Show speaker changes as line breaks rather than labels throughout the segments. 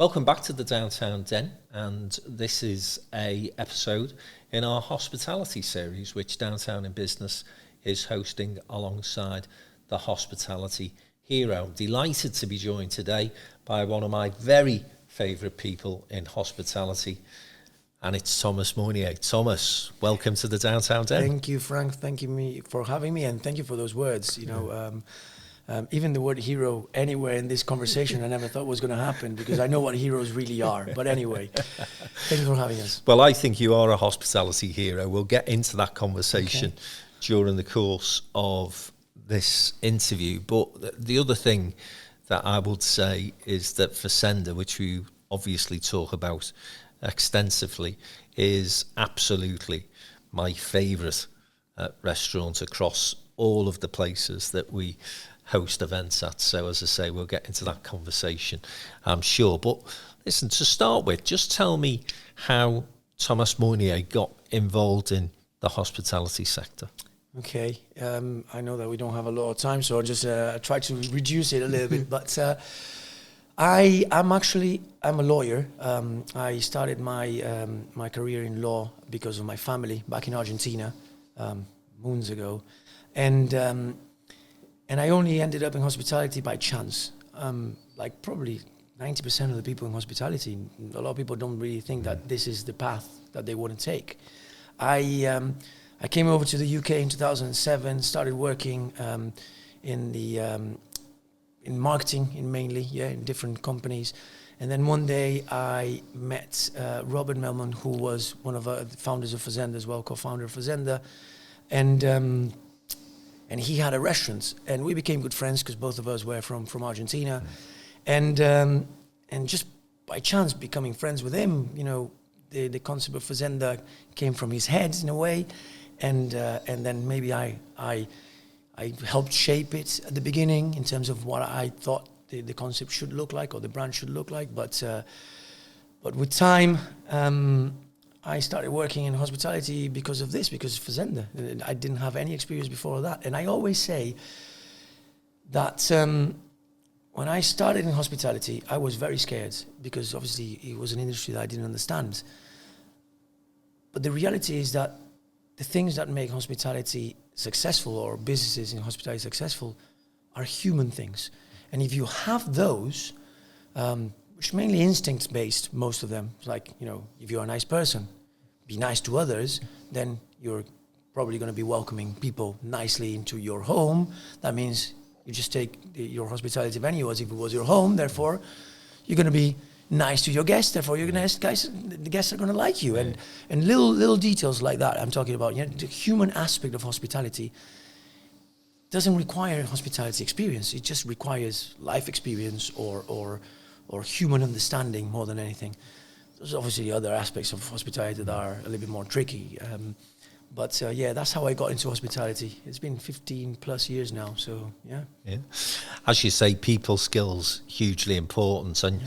Welcome back to the Downtown Den, and this is a episode in our hospitality series, which Downtown in Business is hosting alongside the Hospitality Hero. Delighted to be joined today by one of my very favourite people in hospitality, and it's Tomas Maunier. Tomas, welcome to the Downtown Den.
Thank you, Frank. Thank you for having me, and thank you for those words. Even the word hero anywhere in this conversation, I never thought was going to happen because I know what heroes really are. But anyway, thank you for having us.
Well, I think you are a hospitality hero. We'll get into that conversation during the course of this interview. But the other thing that I would say is that Fazenda, which we obviously talk about extensively, is absolutely my favourite restaurant across all of the places that we host events at. So as I say, we'll get into that conversation, I'm sure. But listen, to start with, just tell me how Tomas Maunier got involved in the hospitality sector.
Okay, I know that we don't have a lot of time, so I'll just try to reduce it a little bit. But I'm a lawyer. I started my career in law because of my family back in Argentina moons ago, and I only ended up in hospitality by chance. Like probably 90% of the people in hospitality, a lot of people don't really think that this is the path that they want to take. I came over to the UK in 2007, started working in marketing, in different companies. And then one day I met Robert Melman, who was one of the founders of Fazenda as well, co-founder of Fazenda. And he had a restaurant, and we became good friends because both of us were from Argentina, and just by chance becoming friends with him, the concept of Fazenda came from his head in a way, and then maybe I helped shape it at the beginning in terms of what I thought the concept should look like or the brand should look like, but with time. I started working in hospitality because of Fazenda. I didn't have any experience before that. And I always say that when I started in hospitality, I was very scared because obviously it was an industry that I didn't understand. But the reality is that the things that make hospitality successful or businesses in hospitality successful are human things. And if you have those, which mainly instinct-based, most of them. Like, if you're a nice person, be nice to others, then you're probably going to be welcoming people nicely into your home. That means you just take your hospitality venue as if it was your home. Therefore, you're going to be nice to your guests. Therefore, the guests are going to like you. And little details like that I'm talking about. The human aspect of hospitality doesn't require hospitality experience. It just requires life experience or human understanding more than anything. There's obviously other aspects of hospitality that are a little bit more tricky. But that's how I got into hospitality. It's been 15 plus years now, so yeah.
As you say, people skills, hugely important. And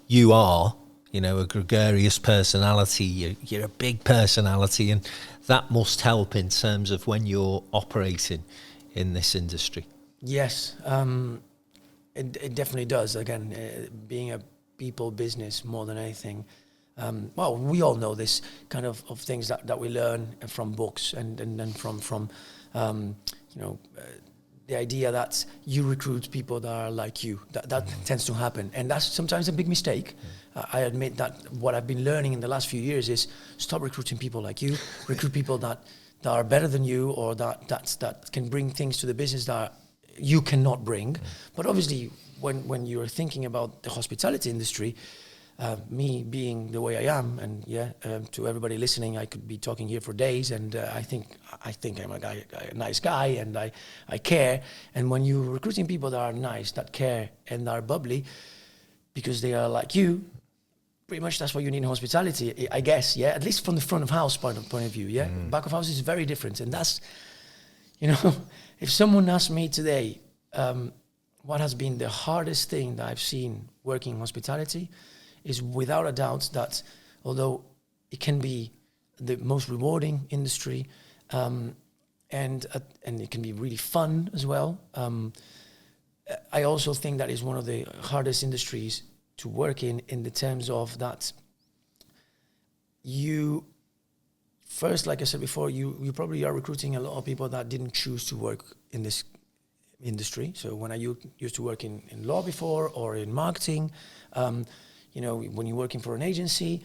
you are, a gregarious personality. You're a big personality, and that must help in terms of when you're operating in this industry. Yes.
It definitely does. Again, being a people business more than anything. We all know this kind of things that we learn from books and from the idea that you recruit people that are like you. That tends to happen, and that's sometimes a big mistake. I admit that what I've been learning in the last few years is stop recruiting people like you. Recruit people that are better than you, or that can bring things to the business that you cannot bring. But obviously, when you're thinking about the hospitality industry, me being the way I am, and to everybody listening, I could be talking here for days, and I think I'm a nice guy, and I care. And when you're recruiting people that are nice, that care, and that are bubbly, because they are like you, pretty much that's what you need in hospitality, I guess. At least from the front of house point of view. Back of house is very different, and that's, if someone asked me today, what has been the hardest thing that I've seen working in hospitality, is without a doubt that although it can be the most rewarding industry, and it can be really fun as well, I also think that is one of the hardest industries work in the terms of that you first, like I said before, you probably are recruiting a lot of people that didn't choose to work in this industry. So when I used to work in law before or in marketing, you know, when you're working for an agency,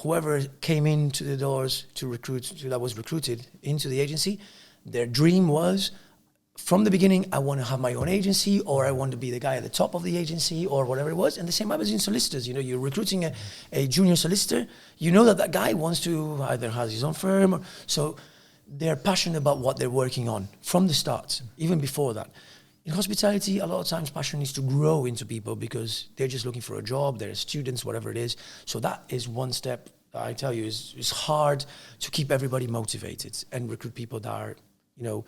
whoever came into the doors to recruit, that was recruited into the agency, their dream was, from the beginning, I want to have my own agency, or I want to be the guy at the top of the agency, or whatever it was. And the same happens in solicitors. You know, you're recruiting a junior solicitor. You know that guy wants to either has his own firm, or, so they're passionate about what they're working on from the start, even before that. In hospitality, a lot of times passion is to grow into people because they're just looking for a job, they're students, whatever it is. So that is one step, I tell you, is hard to keep everybody motivated and recruit people that are, you know,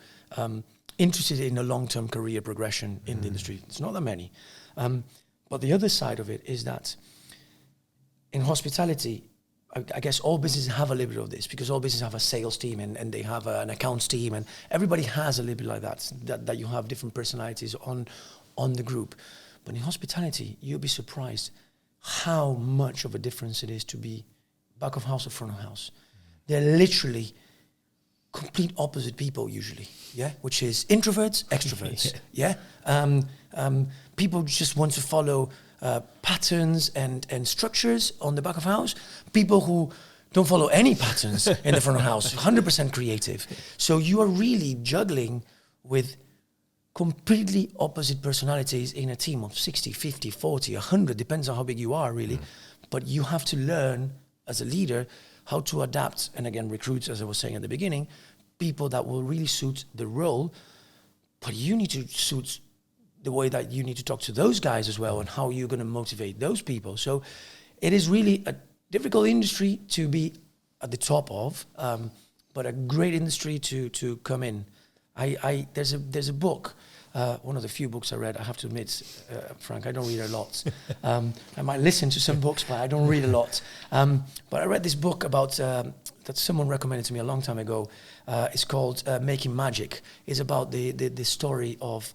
interested in a long-term career progression in the industry. It's not that many. But the other side of it is that in hospitality, I guess all businesses have a little bit of this, because all businesses have a sales team and they have an accounts team, and everybody has a little bit like that you have different personalities on the group. But in hospitality, you'll be surprised how much of a difference it is to be back of house or front of house. They're literally complete opposite people usually, yeah, which is introverts, extroverts, yeah. People just want to follow patterns and structures on the back of house. People who don't follow any patterns in the front of house, 100% creative. So you are really juggling with completely opposite personalities in a team of 60, 50, 40, 100, depends on how big you are really. But you have to learn as a leader how to adapt, and again, recruit, as I was saying at the beginning, people that will really suit the role, but you need to suit the way that you need to talk to those guys as well, and how you're going to motivate those people. So it is really a difficult industry to be at the top of, but a great industry to come in. There's a book, one of the few books I read, I have to admit, Frank, I don't read a lot. I might listen to some books, but I don't read a lot. But I read this book about, that someone recommended to me a long time ago. It's called Making Magic. It's about the story of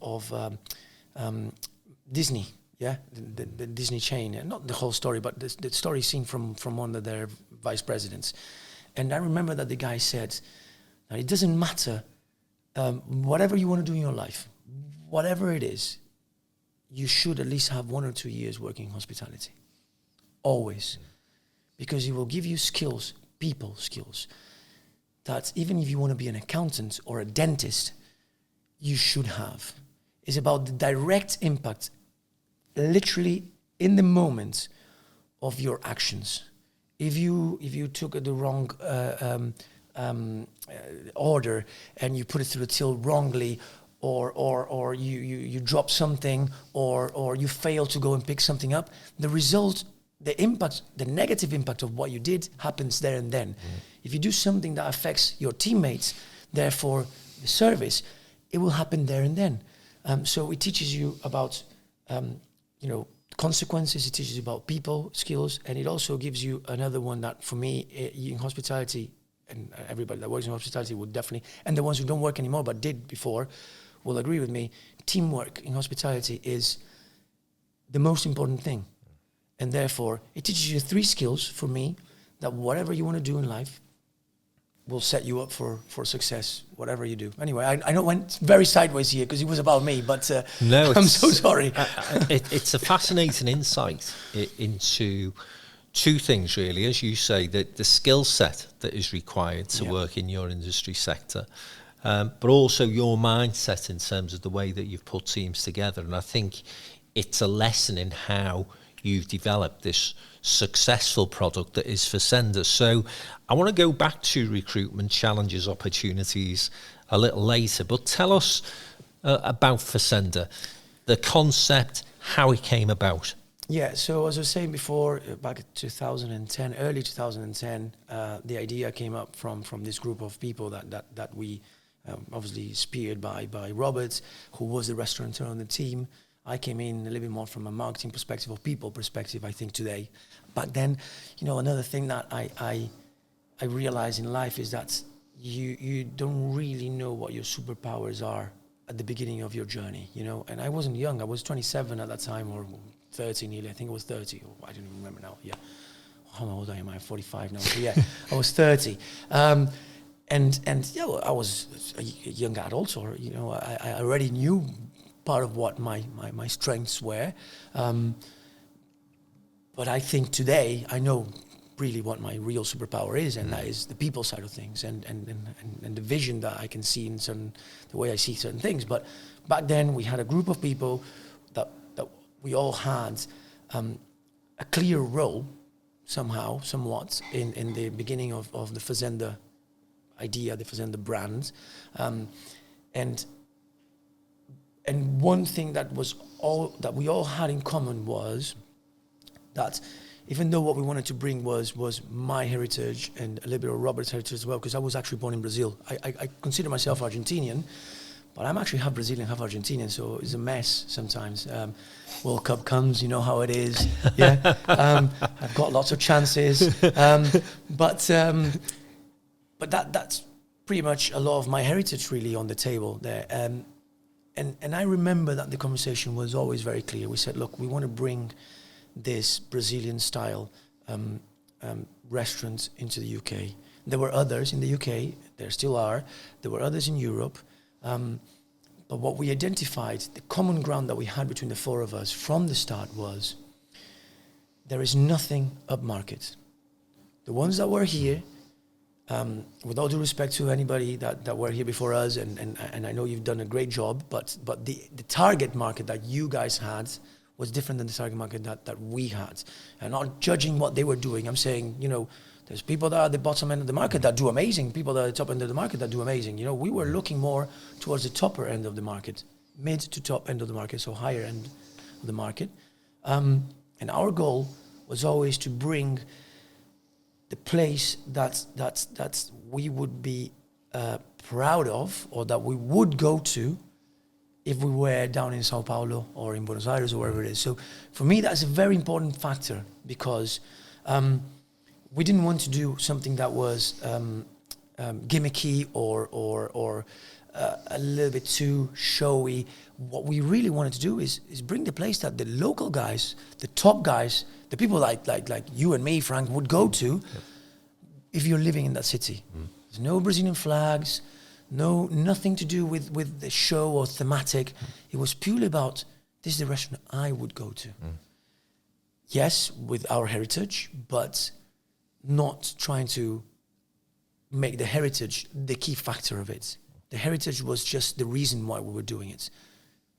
Disney, yeah, the Disney chain. And not the whole story, but the story seen from one of their vice presidents. And I remember that the guy said, it doesn't matter whatever you want to do in your life, whatever it is, you should at least have 1 or 2 years working in hospitality. Always. Because it will give you skills, people skills, that even if you want to be an accountant or a dentist, you should have. It's about the direct impact, literally in the moment of your actions. If you took the wrong order and you put it through the till wrongly, or you drop something, or you fail to go and pick something up, the result, the impact, the negative impact of what you did happens there and then. If you do something that affects your teammates, therefore the service, it will happen there and then. So it teaches you about consequences, it teaches you about people, skills, and it also gives you another one that for me in hospitality, and everybody that works in hospitality would definitely, and the ones who don't work anymore but did before, will agree with me, teamwork in hospitality is the most important thing. And therefore, it teaches you 3 skills for me that whatever you want to do in life will set you up for success, whatever you do. Anyway, I know it went very sideways here because it was about me, but no, I'm so sorry.
It's a fascinating insight into 2 things, really. As you say, the skill set that is required to work in your industry sector, but also your mindset in terms of the way that you've put teams together. And I think it's a lesson in how you've developed this successful product that is Fazenda. So I want to go back to recruitment challenges, opportunities a little later, but tell us about Fazenda, the concept, how it came about.
Yeah, so as I was saying before, back in 2010, early 2010, the idea came up from this group of people that we obviously speared by Robert, who was the restaurateur on the team. I came in a little bit more from a marketing perspective or people perspective, I think, today. Back then, another thing that I realized in life is that you don't really know what your superpowers are at the beginning of your journey, and I wasn't young. I was 27 at that time, or 30 nearly. I think it was 30. Or I don't even remember now. Yeah. How old am I? 45 now. So yeah, I was 30. And yeah, well, I was a young adult, so you know, I already knew part of what my strengths were. But I think today I know really what my real superpower is, and that is the people side of things, and the vision that I can see in the way I see certain things. But back then we had a group of people that we all had a clear role somewhat in the beginning of the Fazenda idea, the Fazenda brand, and one thing that we all had in common was that even though what we wanted to bring was my heritage and a little bit of Robert's heritage as well, because I was actually born in Brazil. I consider myself Argentinian, but I'm actually half Brazilian, half Argentinian, so it's a mess sometimes. World Cup comes, you know how it is. Yeah, I've got lots of chances, but that's pretty much a lot of my heritage really on the table there. And I remember that the conversation was always very clear. We said, look, we want to bring this Brazilian style restaurant into the UK. There were others in the UK, there still are. There were others in Europe. But what we identified, the common ground that we had between the four of us from the start was there is nothing upmarket. The ones that were here, with all due respect to anybody that were here before us, and I know you've done a great job, but the target market that you guys had was different than the target market that we had. And not judging what they were doing, I'm saying, you know, there's people that are at the bottom end of the market that do amazing, people that are at the top end of the market that do amazing. You know, we were looking more towards the topper end of the market, mid to top end of the market, so higher end of the market. And our goal was always to bring the place that we would be proud of, or that we would go to if we were down in Sao Paulo or in Buenos Aires or wherever it is. So for me, that's a very important factor, because we didn't want to do something that was gimmicky or a little bit too showy. What we really wanted to do is bring the place that the local guys, the top guys, the people like you and me, Frank, would go to if you're living in that city. There's no Brazilian flags, nothing to do with the show or thematic. It was purely about, this is the restaurant I would go to. Yes, with our heritage, but not trying to make the heritage the key factor of it. The heritage was just the reason why we were doing it.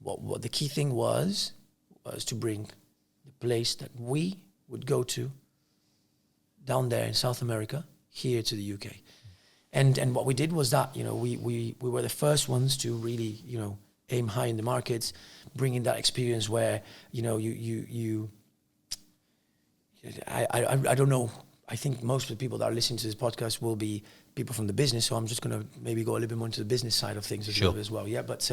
What the key thing was to bring the place that we would go to down there in South America here to the UK. And what we did was that, you know, we were the first ones to really, you know, aim high in the markets, bringing that experience where, you know, I don't know. I think most of the people that are listening to this podcast will be people from the business, so I'm just going to maybe go a little bit more into the business side of things as well. Yeah, but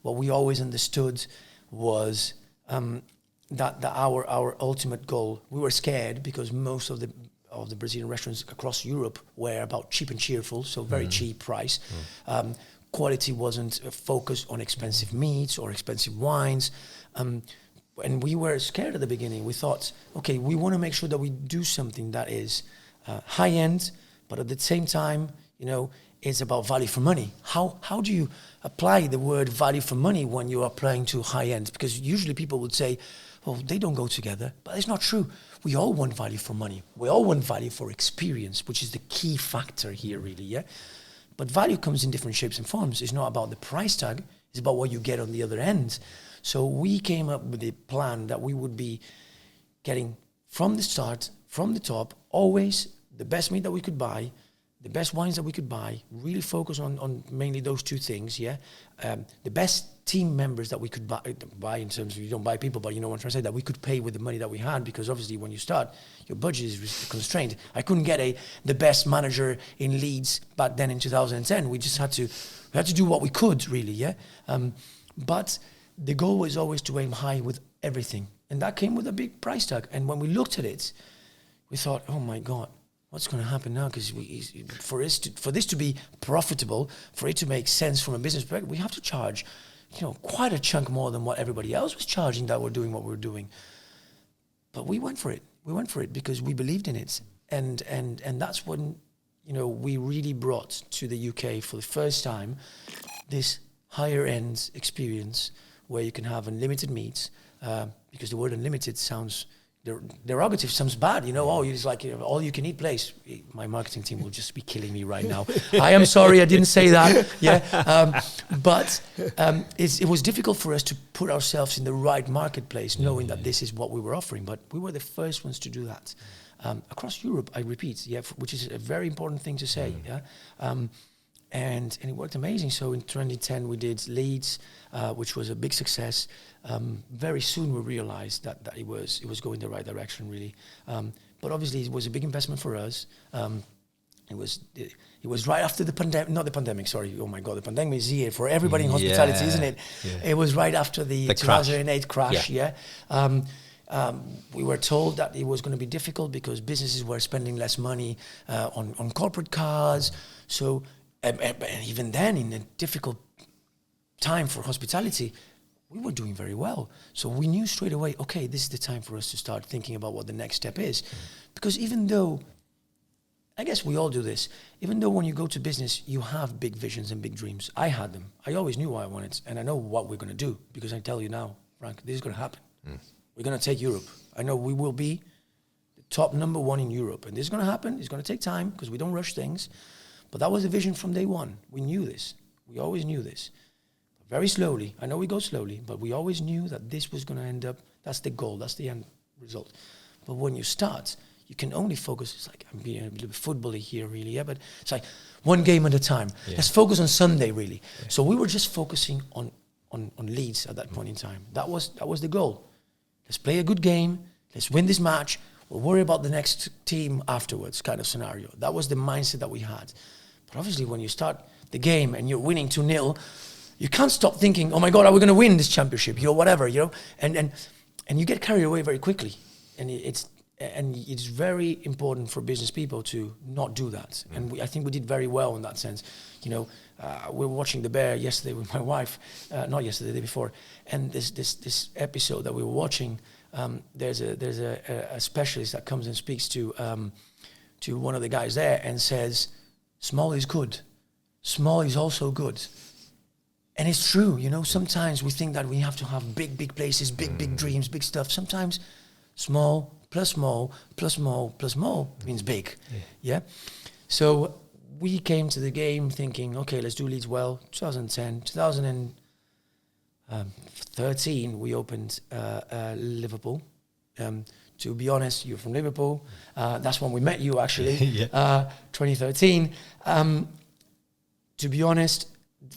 what we always understood was that our ultimate goal. We were scared because most of the Brazilian restaurants across Europe were about cheap and cheerful, so very cheap price. Quality wasn't focused on expensive meats or expensive wines. And we were scared at the beginning. We thought, okay, we want to make sure that we do something that is high end, but at the same time, you know, it's about value for money. How do you apply the word value for money when you're applying to high end? Because usually people would say, well, they don't go together, but it's not true. We all want value for money. We all want value for experience, which is the key factor here, really, yeah? But value comes in different shapes and forms. It's not about the price tag. It's about what you get on the other end. So we came up with a plan that we would be getting from the start, from the top, always the best meat that we could buy, the best wines that we could buy, really focus on mainly those two things, yeah? The best team members that we could buy in terms of, you don't buy people, but you know what I'm trying to say, that we could pay with the money that we had, because obviously when you start, your budget is constrained. I couldn't get the best manager in Leeds back then in 2010. We just had to do what we could, really, yeah? But the goal was always to aim high with everything. And that came with a big price tag. And when we looked at it, we thought, oh my God, what's going to happen now? Because for this to be profitable, for it to make sense from a business perspective, we have to charge, you know, quite a chunk more than what everybody else was charging that were doing what we were doing. But we went for it. We went for it because we believed in it. And that's when, we really brought to the UK for the first time this higher end experience where you can have unlimited meats, because the word unlimited sounds derogative, sounds bad, it's like all you can eat place. My marketing team will just be killing me right now. I am sorry I didn't say that. But it was difficult for us to put ourselves in the right marketplace, knowing that this is what we were offering. But we were the first ones to do that across Europe. I repeat, which is a very important thing to say. And it worked amazing. So in 2010 we did Leeds, which was a big success. Very soon we realized that it was going the right direction, really. But obviously it was a big investment for us. It was right after the pandemic, not the pandemic, sorry. Oh my God, the pandemic is here for everybody in hospitality, isn't it? Yeah. It was right after the 2008 crash. We were told that it was going to be difficult because businesses were spending less money on corporate cards. So even then, in a difficult time for hospitality, we were doing very well. So we knew straight away, okay, this is the time for us to start thinking about what the next step is. Because even though, I guess we all do this, even though when you go to business, you have big visions and big dreams. I had them. I always knew what I wanted, and I know what we're going to do, because I tell you now, Frank, this is going to happen. We're going to take Europe. I know we will be the top number one in Europe, and this is going to happen. It's going to take time, because we don't rush things. But that was the vision from day one. We knew this. We always knew this. Very slowly. I know we go slowly, but we always knew that this was going to end up, that's the goal, that's the end result. But when you start, you can only focus, it's like, I'm being a little bit football-y here, really, but it's like one game at a time. Let's focus on Sunday, really. So we were just focusing on Leeds at that point in time. That was the goal. Let's play a good game. Let's win this match. We'll worry about the next team afterwards, kind of scenario. That was the mindset that we had. But obviously, when you start the game and you're winning 2-0, you can't stop thinking, oh my God, are we going to win this championship? Whatever, and you get carried away very quickly. And it's very important for business people to not do that. And I think we did very well in that sense. We were watching The Bear yesterday with my wife, not yesterday, the day before. And this episode that we were watching, there's a specialist that comes and speaks to one of the guys there and says, small is good. Small is also good. And it's true, sometimes we think that we have to have big places, big dreams, big stuff. Sometimes small plus small plus small plus small means big. Yeah. So we came to the game thinking, okay, let's do Leeds well. 2010, 2013, we opened Liverpool. To be honest, you're from Liverpool. That's when we met you, actually. 2013. To be honest,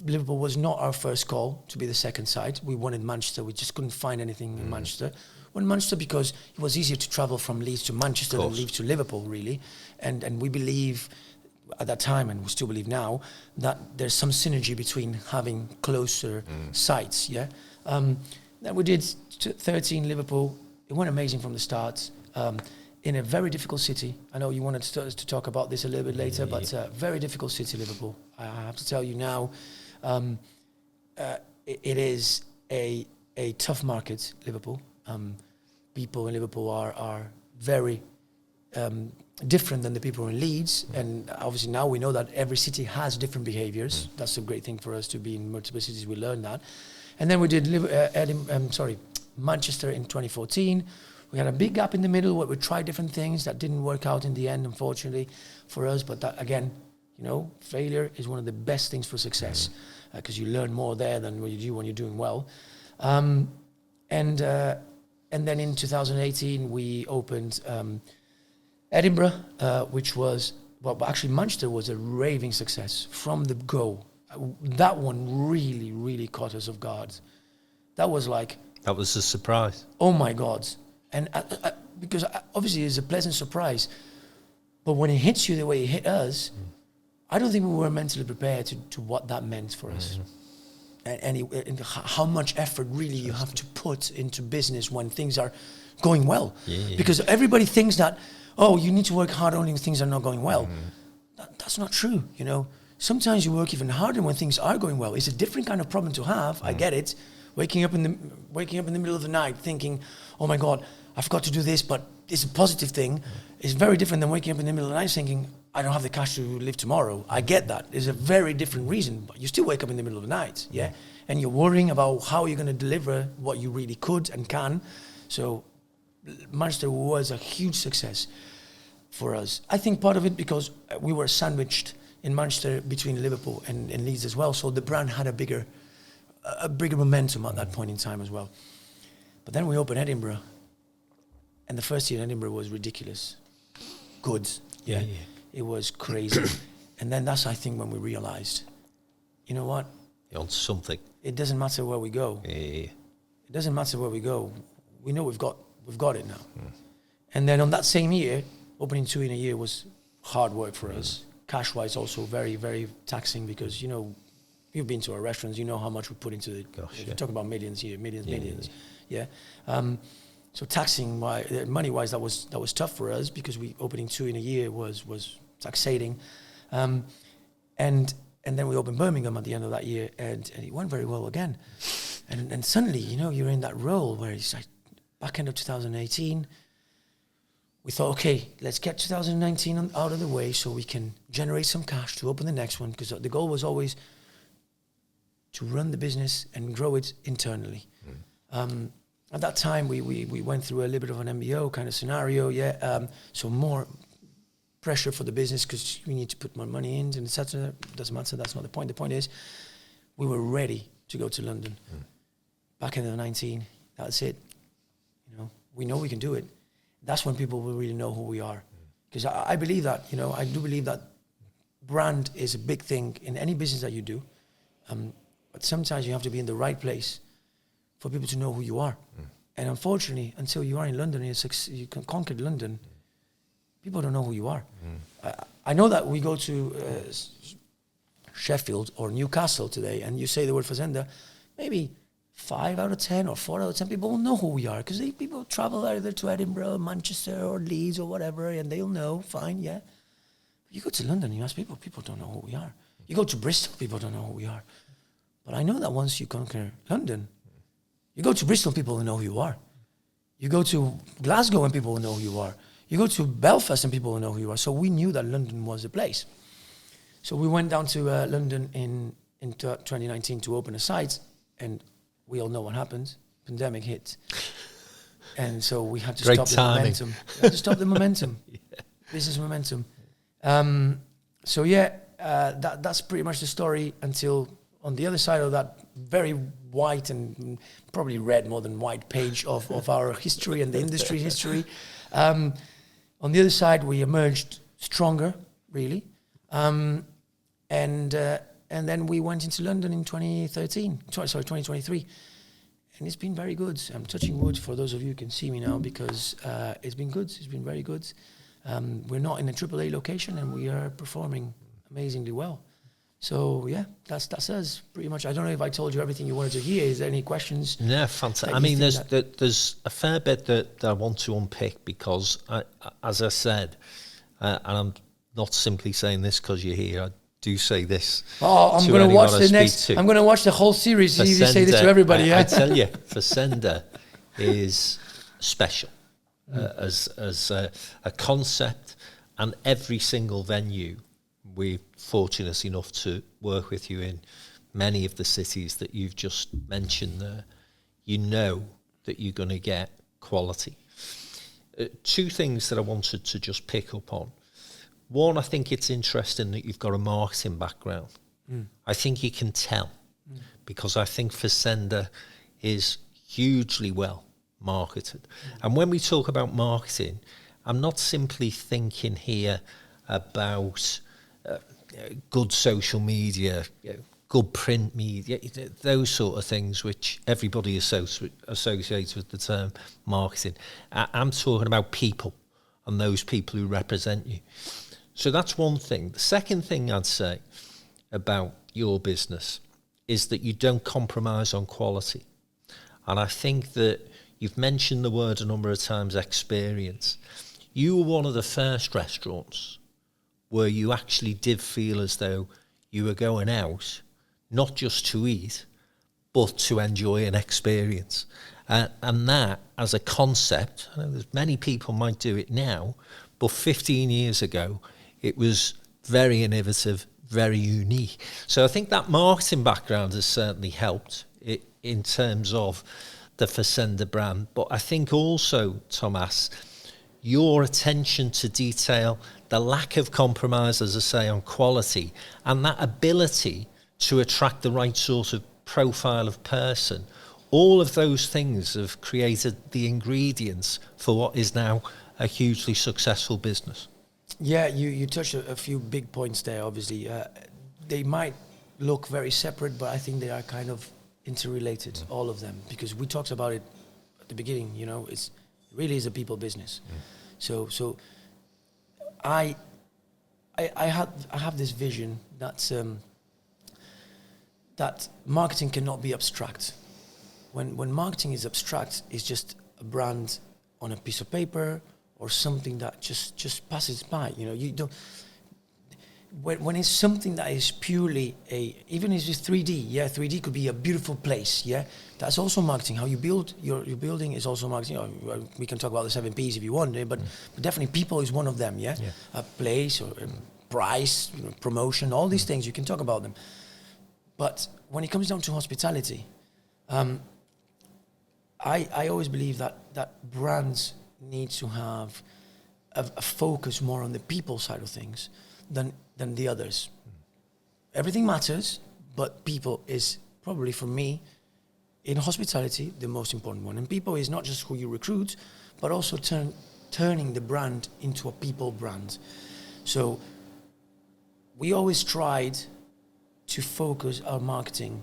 Liverpool was not our first call to be the second side. We wanted Manchester. We just couldn't find anything in Manchester. We wanted Manchester because it was easier to travel from Leeds to Manchester than Leeds to Liverpool, really. And we believe at that time, and we still believe now, that there's some synergy between having closer sites. Then we did 13 Liverpool. It went amazing from the start. In a very difficult city. I know you wanted to talk about this a little bit later, but very difficult city, Liverpool. I have to tell you now, it is a tough market, Liverpool. People in Liverpool are very different than the people in Leeds, and obviously now we know that every city has different behaviors. That's a great thing for us to be in multiple cities. We learned that, and then we did Manchester in 2014. We had a big gap in the middle where we tried different things that didn't work out in the end, unfortunately, for us. But that, again, failure is one of the best things for success, because you learn more there than what you do when you're doing well. And then in 2018, we opened Edinburgh, which was, actually Manchester was a raving success from the go. That one really, really caught us off guard. That was like...
That was a surprise.
Oh my God. And because obviously it's a pleasant surprise, but when it hits you the way it hit us, I don't think we were mentally prepared to what that meant for us. And how much effort really you have to put into business when things are going well. Because everybody thinks that, you need to work hard only when things are not going well. That's not true, Sometimes you work even harder when things are going well. It's a different kind of problem to have, I get it. Waking up in the middle of the night thinking, oh my God, I've got to do this, but it's a positive thing. It's very different than waking up in the middle of the night thinking, I don't have the cash to live tomorrow. I get that. It's a very different reason, but you still wake up in the middle of the night, yeah? And you're worrying about how you're going to deliver what you really could and can. So Manchester was a huge success for us. I think part of it because we were sandwiched in Manchester between Liverpool and Leeds as well, so the brand had a bigger momentum at that point in time as well. But then we opened Edinburgh, and the first year in Edinburgh was ridiculous. Goods, yeah. It was crazy. And then that's, I think, when we realized, you know what?
You're on something.
It doesn't matter where we go.
Yeah.
It doesn't matter where we go. We know we've got it now. And then on that same year, opening 2 in a year was hard work for us. Cash-wise, also very, very taxing because, you know, you've been to our restaurants, you know how much we put into it. We're talking about millions here, millions. Yeah. So taxing, money-wise, that was tough for us because opening 2 in a year was taxating. And then we opened Birmingham at the end of that year, and it went very well again. And suddenly, you know, you're in that role where it's like back end of 2018. We thought, okay, let's get 2019 out of the way so we can generate some cash to open the next one, because the goal was always to run the business and grow it internally. At that time, we went through a little bit of an MBO kind of scenario, so more pressure for the business because we need to put more money in, and etc. Doesn't matter, that's not the point. The point is, we were ready to go to London. Back in 19, that's it. You know we can do it. That's when people will really know who we are. Because I believe that, you know, I do believe that brand is a big thing in any business that you do. But sometimes you have to be in the right place for people to know who you are. And unfortunately, until you are in London and you can conquer London, people don't know who you are. I know that we go to Sheffield or Newcastle today and you say the word Fazenda, maybe 5 out of 10 or 4 out of 10 people will know who we are because people travel either to Edinburgh, Manchester or Leeds or whatever, and they'll know, fine, yeah. But you go to London, you ask people don't know who we are. You go to Bristol, people don't know who we are. But I know that once you conquer London, you go to Bristol, people will know who you are. You go to Glasgow and people will know who you are. You go to Belfast and people will know who you are. So we knew that London was the place. So we went down to London in 2019 to open a site, and we all know what happened. Pandemic hit. And so we had to stop the momentum. We had to stop the momentum. Business momentum. That's pretty much the story until on the other side of that very white and probably red more than white page of our history and the industry history. On the other side, we emerged stronger, really. And then we went into London in 2023. And it's been very good. I'm touching wood for those of you who can see me now because it's been good. It's been very good. We're not in a AAA location and we are performing amazingly well. So, yeah, that's us pretty much. I don't know if I told you everything you wanted to hear. Is there any questions?
No, fantastic. I mean, there's a fair bit that I want to unpick because, as I said, and I'm not simply saying this because you're here, I do say this.
Oh, I'm going to watch the next. I'm going to watch the whole series. Fazenda, you say this to everybody. Yeah?
I tell you, Fazenda is special as a concept, and every single venue. We're fortunate enough to work with you in many of the cities that you've just mentioned there. You know that you're going to get quality. 2 things that I wanted to just pick up on. One, I think it's interesting that you've got a marketing background. I think you can tell because I think Fazenda is hugely well marketed. And when we talk about marketing, I'm not simply thinking here about good social media, good print media, those sort of things which everybody associates with the term marketing. I'm talking about people and those people who represent you. So that's one thing. The second thing I'd say about your business is that you don't compromise on quality. And I think that you've mentioned the word a number of times, experience. You were one of the first restaurants where you actually did feel as though you were going out, not just to eat, but to enjoy an experience. And that, as a concept, I know there's many people might do it now, but 15 years ago, it was very innovative, very unique. So I think that marketing background has certainly helped in terms of the Fazenda brand. But I think also, Tomas, your attention to detail, the lack of compromise, as I say, on quality, and that ability to attract the right sort of profile of person, all of those things have created the ingredients for what is now a hugely successful business.
Yeah, you touched a few big points there, obviously. They might look very separate, but I think they are kind of interrelated, all of them, because we talked about it at the beginning, it really is a people business. So I have this vision that marketing cannot be abstract. When marketing is abstract, it's just a brand on a piece of paper or something that just passes by. You don't. When it's something that is purely even if it's 3D, 3D could be a beautiful place, that's also marketing. How you build your building is also marketing. We can talk about the 7 Ps if you want, but definitely people is one of them, a place or a price, promotion, all these things, you can talk about them. But when it comes down to hospitality, I always believe that brands need to have a focus more on the people side of things than the others. Everything matters, but people is probably, for me, in hospitality, the most important one. And people is not just who you recruit, but also turning the brand into a people brand. So we always tried to focus our marketing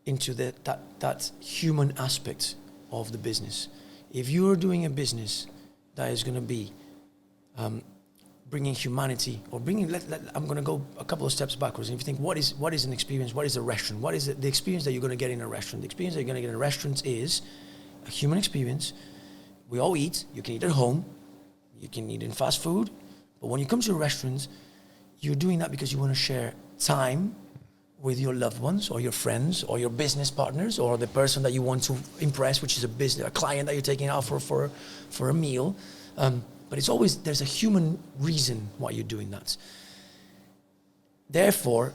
into that human aspect of the business. If you're doing a business that is going to be bringing humanity, or I'm going to go a couple of steps backwards. And if you think, what is an experience? What is a restaurant? What is the experience that you're going to get in a restaurant? The experience that you're going to get in a restaurant is a human experience. We all eat. You can eat at home. You can eat in fast food. But when you come to a restaurant, you're doing that because you want to share time with your loved ones or your friends or your business partners or the person that you want to impress, which is a client that you're taking out for a meal. But it's always, there's a human reason why you're doing that. Therefore,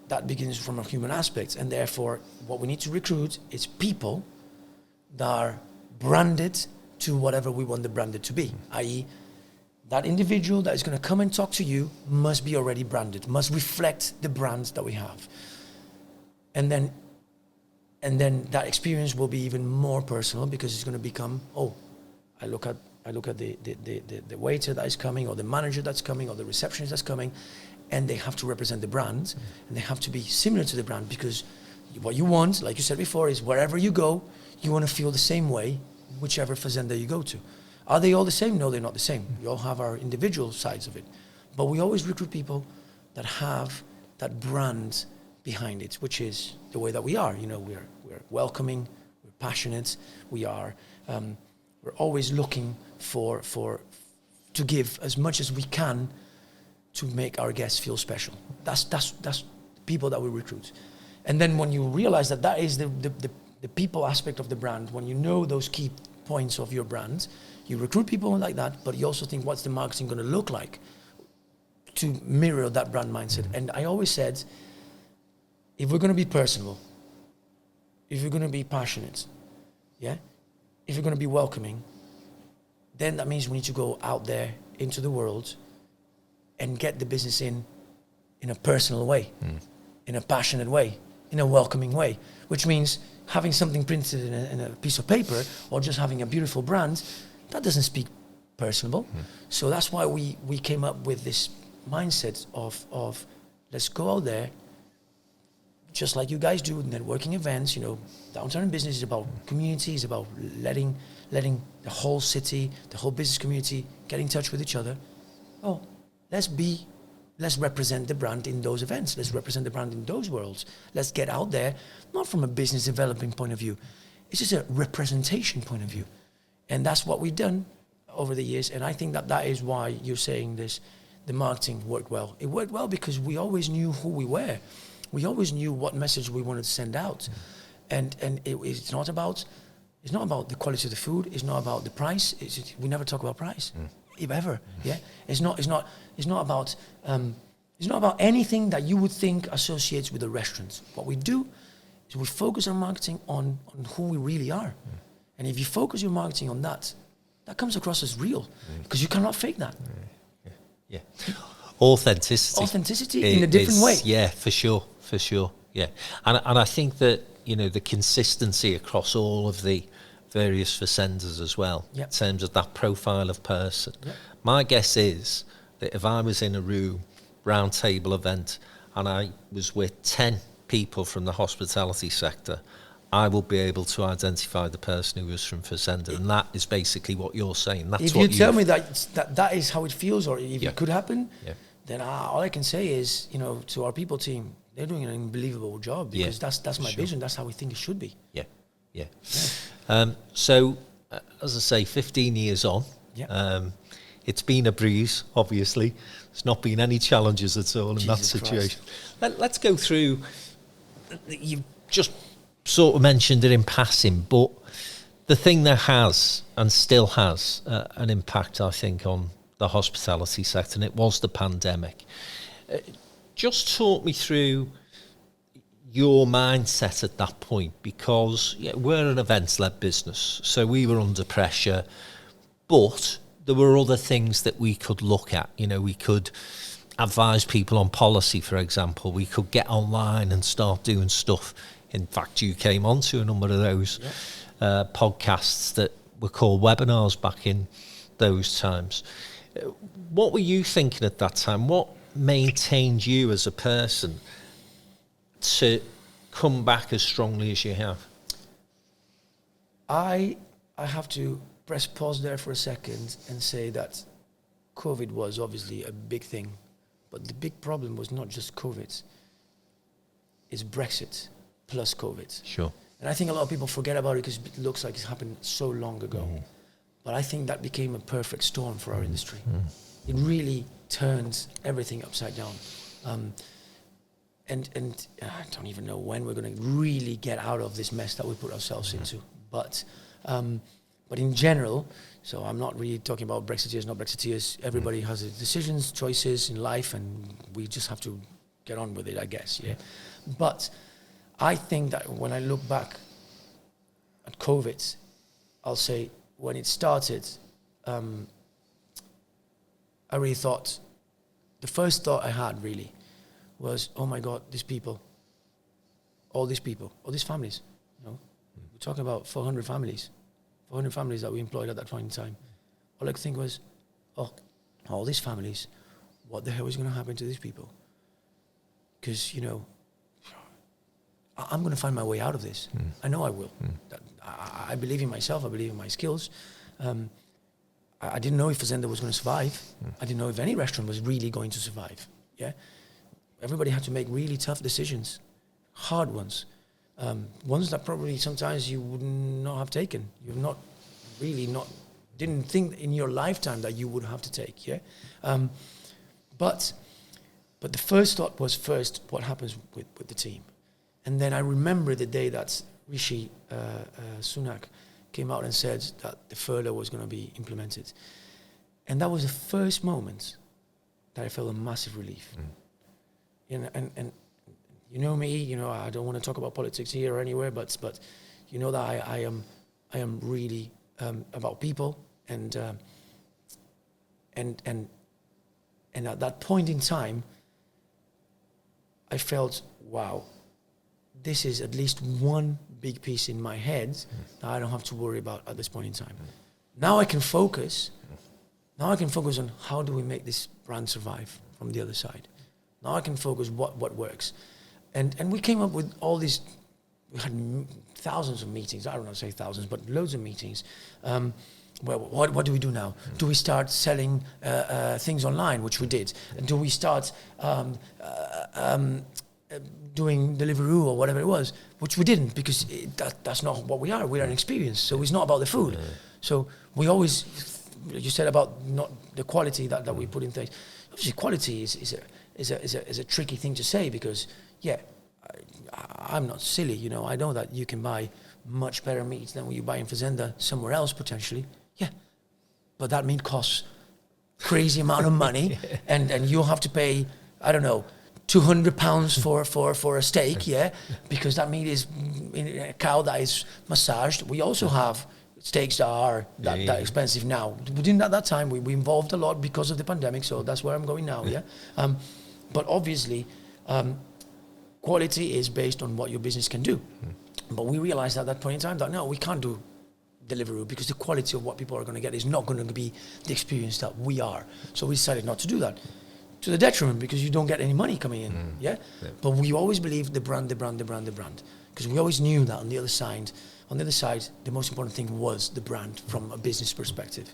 that begins from a human aspect. And therefore, what we need to recruit is people that are branded to whatever we want the branded to be, i.e., that individual that is going to come and talk to you must be already branded, must reflect the brand that we have. And then that experience will be even more personal because it's going to become, I look at the waiter that is coming, or the manager that's coming, or the receptionist that's coming, and they have to represent the brand, and they have to be similar to the brand, because what you want, like you said before, is wherever you go, you want to feel the same way, whichever Fazenda you go to. Are they all the same? No, they're not the same. We all have our individual sides of it. But we always recruit people that have that brand behind it, which is the way that we are. We're welcoming, we're passionate, we're always looking to give as much as we can to make our guests feel special. That's the people that we recruit. And then when you realize that is the people aspect of the brand, when you know those key points of your brand, you recruit people like that, but you also think, what's the marketing going to look like to mirror that brand mindset? And I always said, if we're going to be personable, if you're going to be passionate, if you're going to be welcoming, then that means we need to go out there into the world and get the business in a personal way, in a passionate way, in a welcoming way, which means having something printed in a piece of paper or just having a beautiful brand, that doesn't speak personable. So that's why we came up with this mindset of let's go out there, just like you guys do, networking events. Downtown Business is about community, is about letting the whole city, the whole business community get in touch with each other. Let's represent the brand in those events. Let's represent the brand in those worlds. Let's get out there, not from a business developing point of view. It's just a representation point of view. And that's what we've done over the years. And I think that is why you're saying this, the marketing worked well. It worked well because we always knew who we were. We always knew what message we wanted to send out. and it's not about the quality of the food. It's not about the price. We never talk about price, if ever. Yeah, it's not about anything that you would think associates with the restaurants. What we do is we focus our marketing on who we really are, and if you focus your marketing on that comes across as real, because you cannot fake that.
Yeah. Authenticity
in a different way.
Yeah, for sure. Yeah, and I think that, you know, the consistency across all of the various Fazendas as well, in terms of that profile of person. My guess is that if I was in a room, round table event, and I was with 10 people from the hospitality sector, I will be able to identify the person who was from Fazenda, and that is basically what you're saying. That's
if
what
you tell me that is how it feels, or if it could happen, then all I can say is, you know, to our people team, they're doing an unbelievable job, because that's my vision. That's how we think it should be.
So, as I say, 15 years on, it's been a breeze, obviously. There's not been any challenges at all in that situation. Let's go through, you've just sort of mentioned it in passing, but the thing that has and still has an impact, I think, on the hospitality sector, and it was the pandemic. Just talk me through your mindset at that point, because we're an events-led business, so we were under pressure, but there were other things that we could look at. You know, we could advise people on policy, for example. We could get online and start doing stuff. In fact, you came onto a number of those podcasts that were called webinars back in those times. What were you thinking at that time? What maintained you as a person to come back as strongly as you have?
I have to press pause there for a second and say that COVID was obviously a big thing, but the big problem was not just COVID. It's Brexit plus COVID.
Sure.
And I think a lot of people forget about it because it looks like it's happened so long ago. But I think that became a perfect storm for our industry. It really turned everything upside down. And I don't even know when we're going to really get out of this mess that we put ourselves into. But in general, so I'm not really talking about Brexiteers, not Brexiteers. Everybody has decisions, choices in life, and we just have to get on with it, I guess. But I think that when I look back at COVID, I'll say when it started, I really thought, the first thought I had really was, oh my God, these people, all these families, you know, we're talking about 400 families that we employed at that point in time. All I could think was, oh, all these families, what the hell is going to happen to these people? Because, you know, I'm going to find my way out of this. I know I will. I believe in myself. I believe in my skills. I didn't know if Fazenda was going to survive. I didn't know if any restaurant was really going to survive. Everybody had to make really tough decisions, hard ones, ones that probably sometimes you would not have taken. You've didn't think in your lifetime that you would have to take. But the first thought was first, what happens with the team? And then I remember the day that Rishi Sunak came out and said that the furlough was going to be implemented. And that was the first moment that I felt a massive relief. And you know me, you know, I don't want to talk about politics here or anywhere, but you know that I am really about people, and at that point in time, I felt, wow, this is at least one big piece in my head that I don't have to worry about at this point in time. Now I can focus. Now I can focus on how do we make this brand survive from the other side. Now I can focus what works. And we came up with all these, we had thousands of meetings, I don't know, say thousands, but loads of meetings. Well, what do we do now? Do we start selling things online, which we did? And do we start doing Deliveroo or whatever it was, which we didn't, because that's not what we are. We are an experience, so it's not about the food. So we always, you said about not the quality that we put in things. Obviously, quality is a tricky thing to say, because I'm not silly, you know. I know that you can buy much better meat than what you buy in Fazenda somewhere else potentially. Yeah, but that meat costs crazy amount of money, and you'll have to pay, I don't know, £200 for a steak, yeah, because that meat is a cow that is massaged. We also have steaks that are that expensive now. We didn't at that time. We involved a lot because of the pandemic, so that's where I'm going now, yeah. But obviously, quality is based on what your business can do. But we realized at that point in time that no, we can't do Deliveroo because the quality of what people are going to get is not going to be the experience that we are. So we decided not to do that, to the detriment, because you don't get any money coming in. Yeah. But we always believed the brand, because we always knew that on the other side, the most important thing was the brand from a business perspective.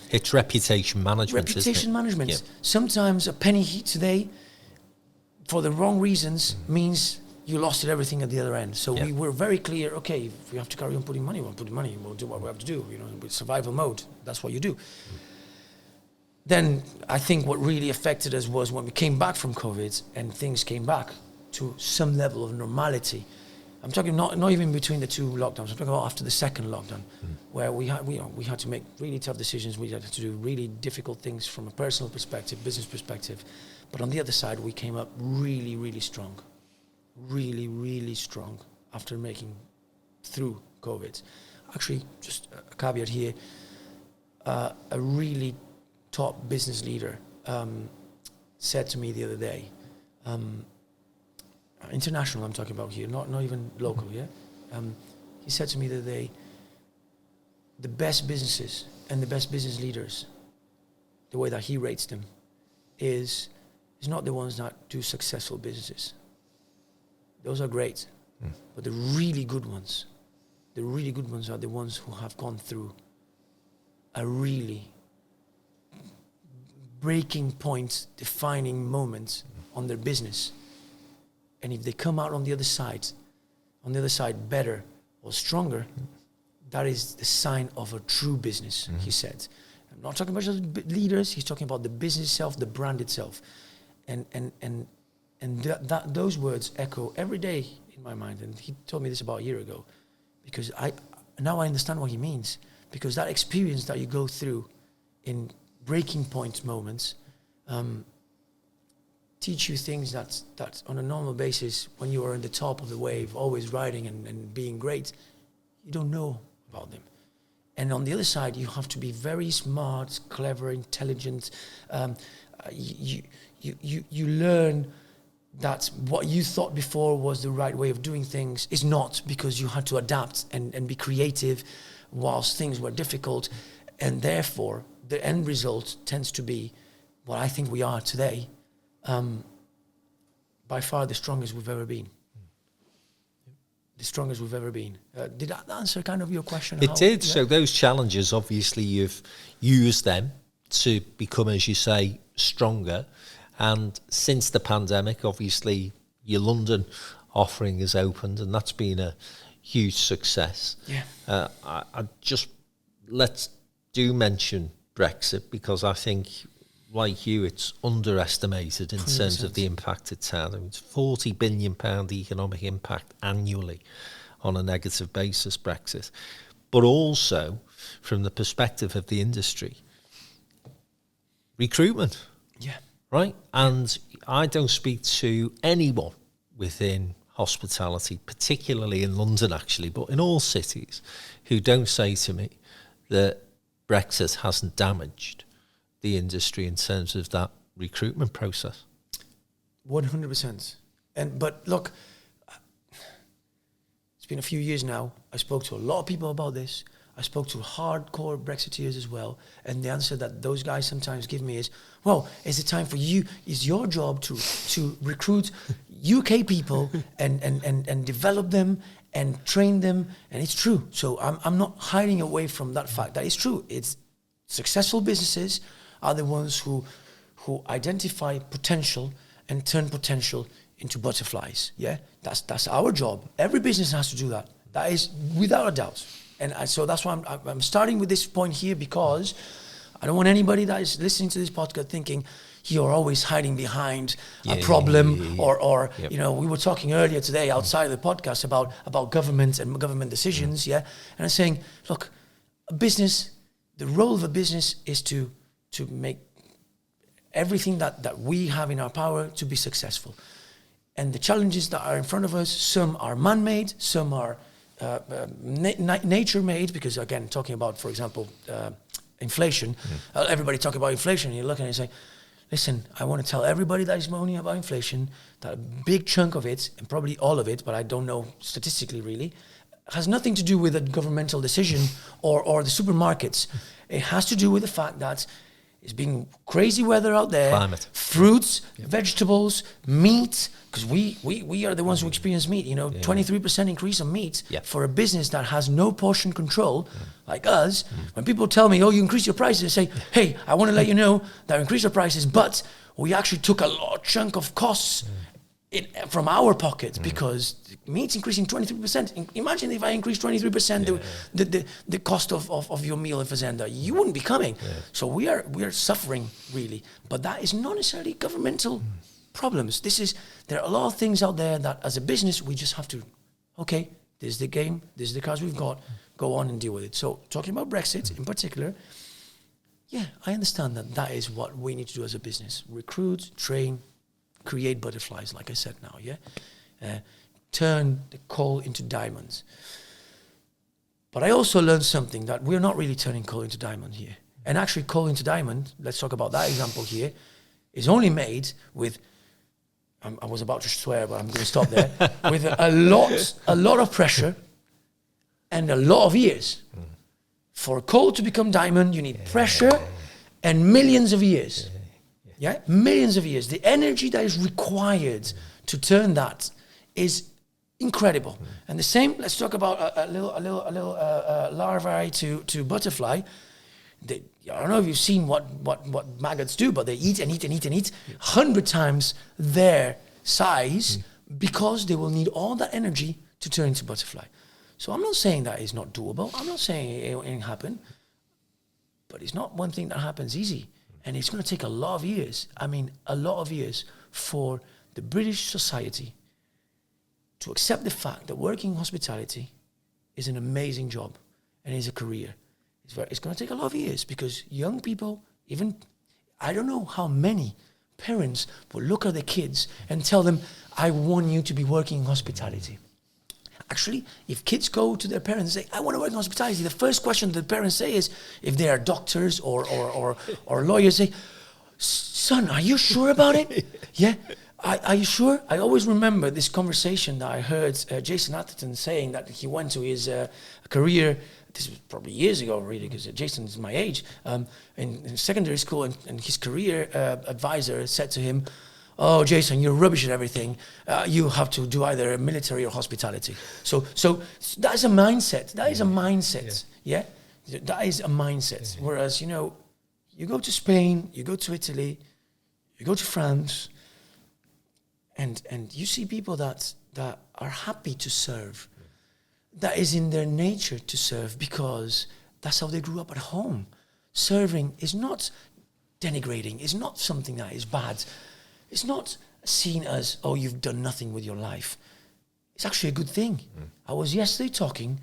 It's reputation management.
Reputation management. Yeah. Sometimes a penny today, for the wrong reasons, means you lost everything at the other end. So we were very clear, okay, if we have to carry on putting money, we'll put money, we'll do what we have to do, you know, with survival mode, that's what you do. Then I think what really affected us was when we came back from COVID and things came back to some level of normality. I'm talking not even between the two lockdowns, I'm talking about after the second lockdown, where we had to make really tough decisions, we had to do really difficult things from a personal perspective, business perspective. But on the other side, we came up really, really strong. Really, really strong after making through COVID. Actually, just a caveat here, a really top business leader said to me the other day, international I'm talking about here, not even local, yeah? He said to me the other day, the best businesses and the best business leaders, the way that he rates them, is not the ones that do successful businesses. Those are great, but the really good ones are the ones who have gone through a really breaking point, defining moment on their business. And if they come out on the other side better or stronger, that is the sign of a true business, he said. I'm not talking about just leaders, he's talking about the business itself, the brand itself. And those words echo every day in my mind. And he told me this about a year ago, because now I understand what he means. Because that experience that you go through in breaking point moments teach you things that on a normal basis, when you are on the top of the wave, always riding and being great, you don't know about them. And on the other side, you have to be very smart, clever, intelligent. You learn that what you thought before was the right way of doing things is not, because you had to adapt and be creative whilst things were difficult. And therefore, the end result tends to be what I think we are today, by far the strongest we've ever been. The strongest we've ever been. Did that answer kind of your question?
It did. Yeah. So those challenges, obviously you've used them to become, as you say, stronger. And since the pandemic, obviously, your London offering has opened, and that's been a huge success.
Yeah.
Let's mention Brexit, because I think, like you, it's underestimated in 100%. Terms of the impact it's had. I mean, it's £40 billion economic impact annually on a negative basis, Brexit. But also, from the perspective of the industry, recruitment.
Yeah.
Right? And I don't speak to anyone within hospitality, particularly in London actually, but in all cities, who don't say to me that Brexit hasn't damaged the industry in terms of that recruitment process.
100%. But look, it's been a few years now. I spoke to a lot of people about this. I spoke to hardcore Brexiteers as well, and the answer that those guys sometimes give me is, well, is it time for you, is your job to recruit UK people and develop them and train them, and it's true. So I'm not hiding away from that fact. That is true. It's successful businesses are the ones who identify potential and turn potential into butterflies. Yeah, that's our job. Every business has to do that. That is without a doubt. And so that's why I'm starting with this point here, because I don't want anybody that is listening to this podcast thinking, you're always hiding behind a problem or
Yep.
you know, we were talking earlier today outside of the podcast about government and government decisions, and I'm saying, look, a business, the role of a business is to make everything that we have in our power to be successful. And the challenges that are in front of us, some are man-made, some are nature-made, because again, talking about, for example, inflation, everybody talking about inflation, and you're looking and you say, listen, I want to tell everybody that is moaning about inflation that a big chunk of it, and probably all of it, but I don't know statistically really, has nothing to do with a governmental decision or the supermarkets. It has to do with the fact that it's been crazy weather out there.
Climate.
Fruits, vegetables, meat, because we are the ones who experience meat. You know, 23% increase on meat for a business that has no portion control, like us. When people tell me, oh, you increase your prices, I say, hey, I want to let you know that we increased our prices, but we actually took a large chunk of costs from our pockets because meat's increasing 23%. Imagine if I increased 23% the cost of your meal in Fazenda. You wouldn't be coming. So we are suffering really, but that is not necessarily governmental problems. There are a lot of things out there that as a business we just have to, okay, this is the game, this is the cards we've got, go on and deal with it. So talking about Brexit in particular, I understand that is what we need to do as a business: recruit, train, create butterflies, like I said now, turn the coal into diamonds. But I also learned something, that we're not really turning coal into diamond here. And actually coal into diamond, let's talk about that example here, is only made with, I was about to swear, but I'm going to stop there, with a lot of pressure and a lot of years. For coal to become diamond, you need pressure and millions of years. Millions of years. The energy that is required to turn that is incredible. And the same, let's talk about a little larvae to butterfly. I don't know if you've seen what maggots do, but they eat and eat and eat and eat 100 times their size because they will need all that energy to turn into butterfly. So I'm not saying that is not doable. I'm not saying it won't happen, but it's not one thing that happens easy. And it's going to take a lot of years. I mean, a lot of years for the British society to accept the fact that working in hospitality is an amazing job and is a career. It's going to take a lot of years because young people, even, I don't know how many parents will look at their kids and tell them, I want you to be working in hospitality. Actually, if kids go to their parents and say, I want to work in hospitality, the first question the parents say is, if they are doctors or lawyers, say, son, are you sure about it? Are you sure? I always remember this conversation that I heard Jason Atherton saying that he went to his career, this was probably years ago really, because Jason is my age, in secondary school, and his career advisor said to him, oh, Jason, you're rubbish at everything. You have to do either military or hospitality. So that is a mindset. That is a mindset. That is a mindset. Whereas, you go to Spain, you go to Italy, you go to France, and you see people that are happy to serve. That is in their nature to serve because that's how they grew up at home. Serving is not denigrating. It's not something that is bad. It's not seen as, oh, you've done nothing with your life. It's actually a good thing. I was yesterday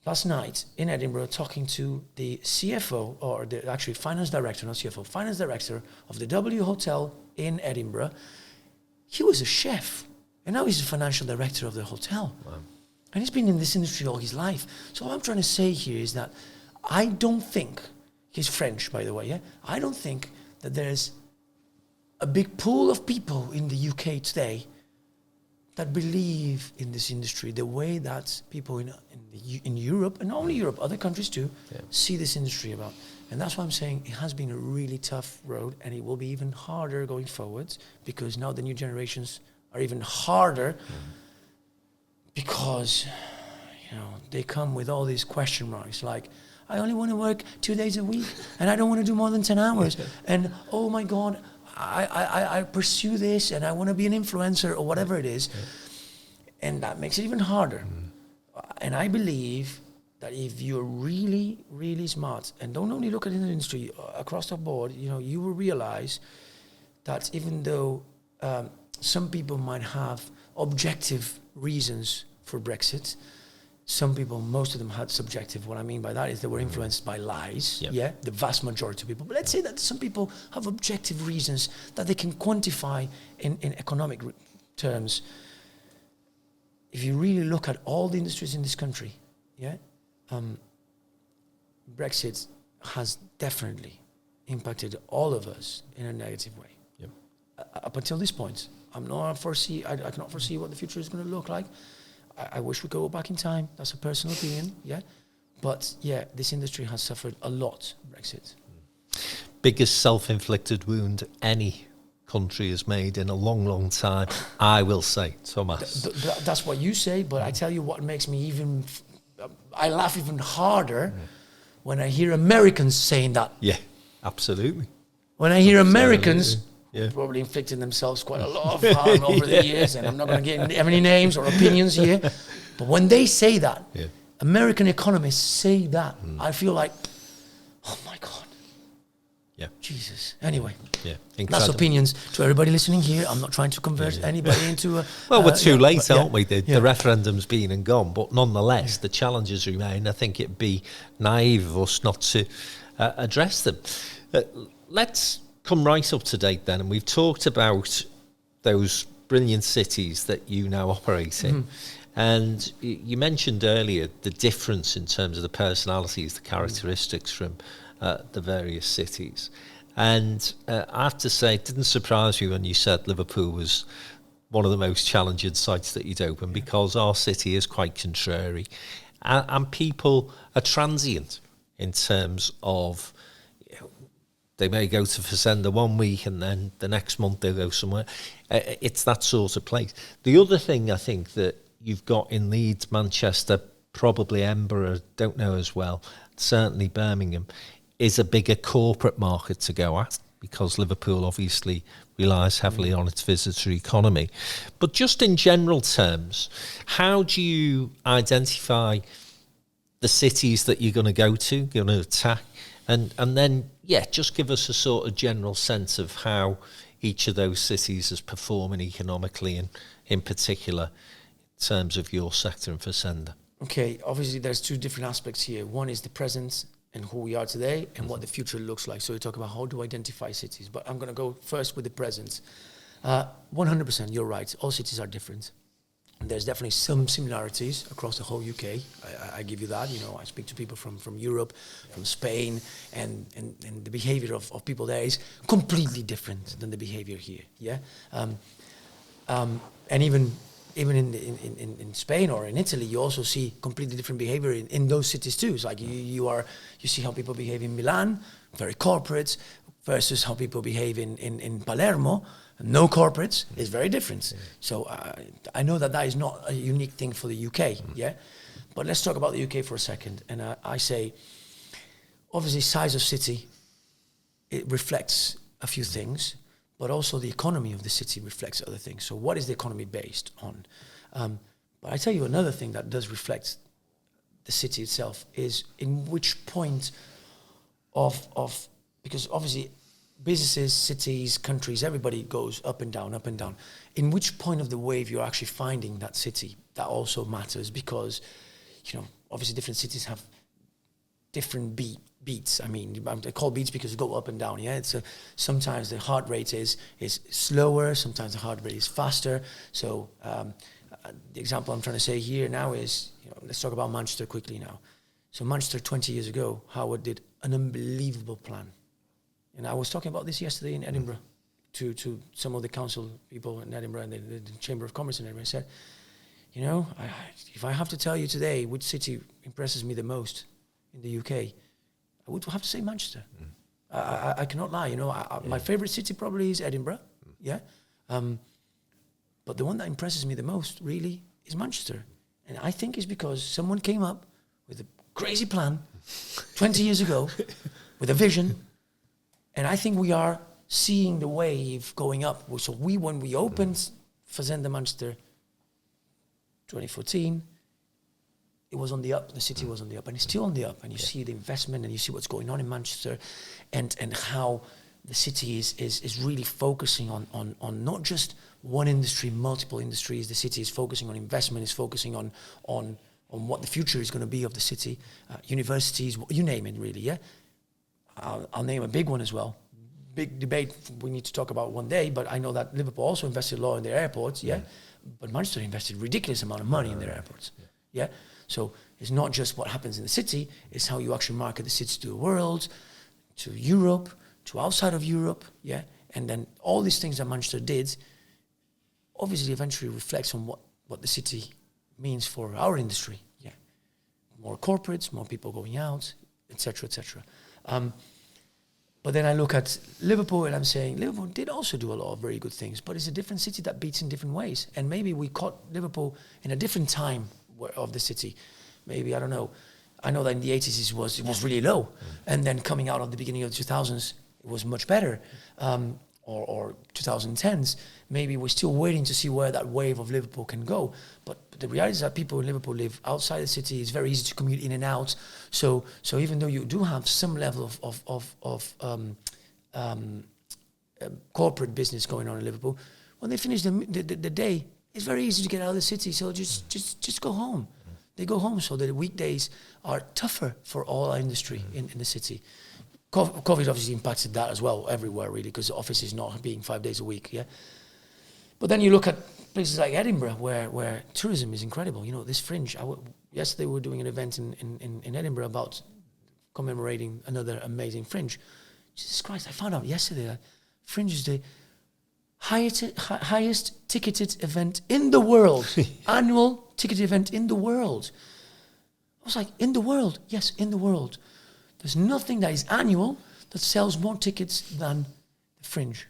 last night in Edinburgh, talking to the CFO, or actually finance director, not CFO, finance director of the W Hotel in Edinburgh. He was a chef, and now he's the financial director of the hotel. Wow. And he's been in this industry all his life. So what I'm trying to say here is that I don't think, he's French, by the way, I don't think that there's a big pool of people in the UK today that believe in this industry the way that people in Europe, and not only Europe, other countries too, see this industry about. And that's why I'm saying it has been a really tough road, and it will be even harder going forward because now the new generations are even harder because they come with all these question marks like, I only want to work 2 days a week and I don't want to do more than 10 hours. And oh my God, I pursue this and I want to be an influencer or whatever it is. And that makes it even harder. And I believe that if you're really, really smart and don't only look at the industry across the board, you will realize that even though some people might have objective reasons for Brexit, some people, most of them had subjective. What I mean by that is they were influenced by lies.
Yep.
The vast majority of people. But let's say that some people have objective reasons that they can quantify in economic terms. If you really look at all the industries in this country, Brexit has definitely impacted all of us in a negative way.
Yep.
Up until this point, I cannot foresee what the future is going to look like. I wish we could go back in time. That's a personal opinion, But this industry has suffered a lot, Brexit.
Biggest self-inflicted wound any country has made in a long, long time, I will say, Tomas.
That's what you say, but I tell you what makes me I laugh even harder when I hear Americans saying that.
Yeah, absolutely.
When I hear Americans probably inflicting themselves quite a lot of harm over the years, and I'm not going to get any names or opinions here, but when they say that, American economists say that, I feel like, oh my God.
Yeah.
Jesus. Anyway.
Yeah.
That's opinions to everybody listening here. I'm not trying to convert anybody into a...
Well, we're too late, aren't we? The referendum's been and gone, but nonetheless, the challenges remain. I think it'd be naive of us not to address them. Let's come right up to date then, and we've talked about those brilliant cities that you now operate in. And you mentioned earlier the difference in terms of the personalities, the characteristics from the various cities. And I have to say, it didn't surprise me when you said Liverpool was one of the most challenging sites that you'd open, because our city is quite contrary. And people are transient in terms of, they may go to Fazenda 1 week and then the next month they'll go somewhere. It's that sort of place. The other thing I think that you've got in Leeds, Manchester, probably Edinburgh, don't know as well, certainly Birmingham, is a bigger corporate market to go at, because Liverpool obviously relies heavily on its visitor economy. But just in general terms, how do you identify the cities that you're going to go to, going to attack? And then, just give us a sort of general sense of how each of those cities is performing economically, and in particular in terms of your sector and Fazenda.
Okay, obviously there's two different aspects here. One is the present and who we are today and what the future looks like. So you talk about how to identify cities, but I'm going to go first with the present. 100%, you're right. All cities are different. And there's definitely some similarities across the whole UK. I give you that. I speak to people from Europe, from Spain, and the behavior of people there is completely different than the behavior here. And even in Spain or in Italy, you also see completely different behavior in those cities too. It's like you see how people behave in Milan, very corporate, versus how people behave in Palermo, no corporates, is very different. So I know that is not a unique thing for the UK, But let's talk about the UK for a second. And I say, obviously, size of city, it reflects a few things, but also the economy of the city reflects other things. So what is the economy based on? But I tell you another thing that does reflect the city itself is in which point of because obviously businesses, cities, countries, everybody goes up and down, up and down. In which point of the wave you're actually finding that city, that also matters, because, obviously different cities have different beats. I mean, I call beats because you go up and down, It's sometimes the heart rate is slower, sometimes the heart rate is faster. So the example I'm trying to say here now is, let's talk about Manchester quickly now. So Manchester 20 years ago, Howard did an unbelievable plan. And I was talking about this yesterday in Edinburgh to some of the council people in Edinburgh and the Chamber of Commerce in Edinburgh. I said, if I have to tell you today which city impresses me the most in the UK, I would have to say Manchester. I cannot lie. My favorite city probably is Edinburgh. But the one that impresses me the most really is Manchester. And I think it's because someone came up with a crazy plan 20 years ago with a vision. And I think we are seeing the wave going up. So when we opened Fazenda Manchester 2014, it was on the up. The city was on the up, and it's still on the up. And you see the investment, and you see what's going on in Manchester, and how the city is really focusing on not just one industry, multiple industries. The city is focusing on investment, is focusing on what the future is going to be of the city, universities, you name it really, yeah? I'll name a big one as well. Big debate we need to talk about one day, but I know that Liverpool also invested a lot in their airports, yeah? But Manchester invested ridiculous amount of money in their airports, yeah? So it's not just what happens in the city, it's how you actually market the city to the world, to Europe, to outside of Europe, yeah? And then all these things that Manchester did obviously eventually reflects on what the city means for our industry, yeah? More corporates, more people going out, etc., etc. But then I look at Liverpool and I'm saying Liverpool did also do a lot of very good things, but it's a different city that beats in different ways. And maybe we caught Liverpool in a different time of the city. Maybe, I don't know. I know that in the 80s it was really low. And then coming out of the beginning of the 2000s, it was much better. Or 2010s, maybe we're still waiting to see where that wave of Liverpool can go. But the reality is that people in Liverpool live outside the city. It's very easy to commute in and out. So even though you do have some level of corporate business going on in Liverpool, when they finish the day, it's very easy to get out of the city. So just go home. They go home, so the weekdays are tougher for all our industry in the city. COVID obviously impacted that as well everywhere, really, because the office is not being 5 days a week, yeah? But then you look at places like Edinburgh, where tourism is incredible. You know, this Fringe. Yesterday we were doing an event in Edinburgh about commemorating another amazing Fringe. Jesus Christ, I found out yesterday that Fringe is the highest ticketed event in the world. Annual ticketed event in the world. I was like, in the world? Yes, in the world. There's nothing that is annual that sells more tickets than the Fringe.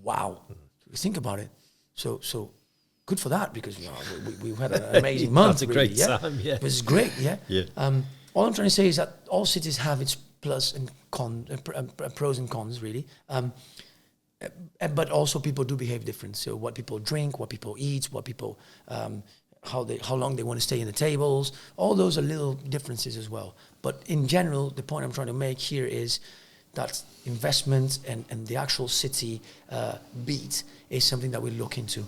Wow. You think about it. So good for that, because we had an amazing month.
That's a
really,
great time, yeah.
It was great, yeah.
Yeah.
All I'm trying to say is that all cities have its plus and pros and cons, really. But also people do behave different. So what people drink, what people eat, what people... how long they want to stay in the tables, all those are little differences as well. But in general, the point I'm trying to make here is that investment and the actual city beat is something that we look into.